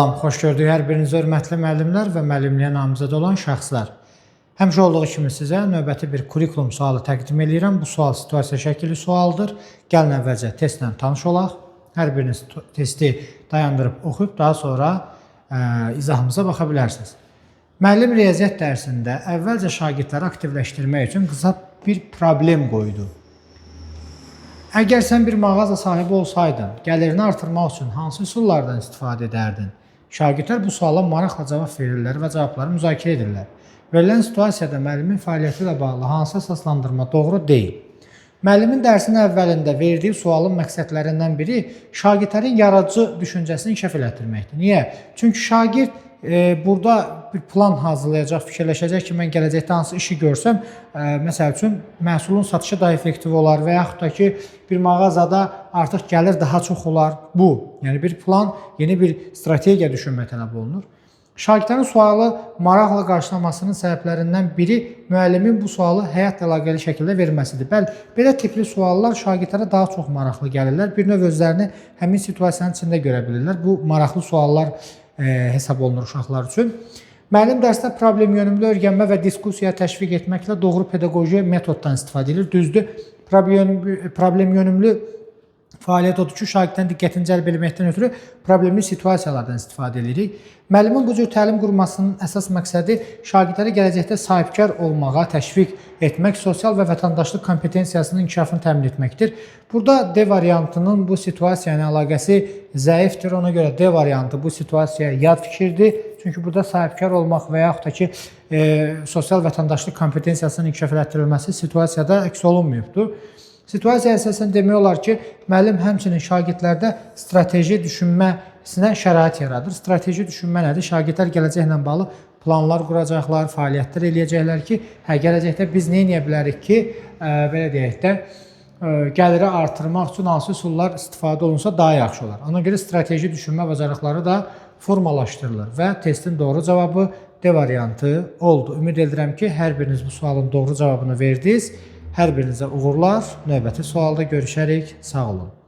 Salam, xoş gördük hər birinizi hörmətli müəllimlər və müəllimliyə namizəd olan şəxslər. Həmişə olduğu kimi sizə növbəti bir kurikulum sualı təqdim edirəm. Bu sual situasiya şəkilli sualdır. Gəlin əvvəlcə testlə tanış olaq. Hər biriniz testi dayandırıb oxuyub daha sonra izahımıza baxa bilərsiniz. Müəllim riyaziyyat dərsində əvvəlcə şagirdləri aktivləşdirmək üçün qısa bir problem qoydu. Əgər sən bir mağaza sahibi olsaydın, gəlirini artırmaq üçün hansı üsullardan istifadə edərdin? Şagirdlər bu suala maraqla cavab verirlər və cavabları müzakirə edirlər. Verilən situasiyada müəllimin fəaliyyəti ilə bağlı hansı əsaslandırma doğru deyil? Müəllimin dərsin əvvəlində verdiyi sualın məqsədlərindən biri şagirdlərin yaradıcı düşüncəsini inkişaf elətdirməkdir. Niyə? Çünki şagird burada bir plan hazırlayacaq, fikirləşəcək ki, mən gələcəkdə hansı işi görsəm, məsəl üçün məhsulun satışı daha effektiv olar və yaxud da ki, bir mağazada artıq gəlir daha çox olar. Bu, yəni bir plan, yeni bir strategiya düşünmə tələb olunur. Şagirdlərin sualı maraqla qarşılamasının səbəblərindən biri müəllimin bu sualı həyatla əlaqəli şəkildə verməsidir. Bəli, belə tipli suallar şagirdlərə daha çox maraqlı gəlirlər. Bir növ özlərini həmin situasiyanın içində görə bilirlər. Bu maraqlı suallar hesab olunur uşaqlar üçün. Müəllim dərsdə problem yönümlü öyrənmə və diskussiyaya təşviq etməklə doğru pedaqoji metoddan istifadə edir. Düzdür, problem yönümlü fəaliyyət odur ki, şagirdlərin diqqətini cəlb etməkdən ötürü problemli situasiyalardan istifadə edirik. Müəllimin bu cür təlim qurmasının əsas məqsədi şagirdləri gələcəkdə sahibkar olmağa təşviq etmək, sosial və vətəndaşlıq kompetensiyasının inkişafını təmin etməkdir. Burada D variantının bu situasiya ilə əlaqəsi zəifdir. Ona görə D variantı bu situasiyaya yad fikirdir. Çünki burada sahibkar olmaq və yaxud da ki, sosial vətəndaşlıq kompetensiyasının inkişaf elətdirilməsi situasiyada əks olunmayıbdır. Situasiya əsasən demək olar ki, müəllim həmçinin şagirdlərdə strateji düşünməsinə şərait yaradır. Strateji düşünmə nədir? Şagirdlər gələcəklə bağlı planlar quracaqlar, fəaliyyətlər eləyəcəklər ki, gələcəkdə biz nə edə bilərik ki, belə deyək də, gəliri artırmaq üçün hansı üsullar istifadə olunsa daha yaxşı olar. Ona görə strateji düşünmə bacarıqları da formalaşdırılır və testin doğru cavabı D variantı oldu. Ümid edirəm ki, hər biriniz bu sualın doğru cavabını verdiniz. Hər birinizə uğurlar. Növbəti sualda görüşərik. Sağ olun.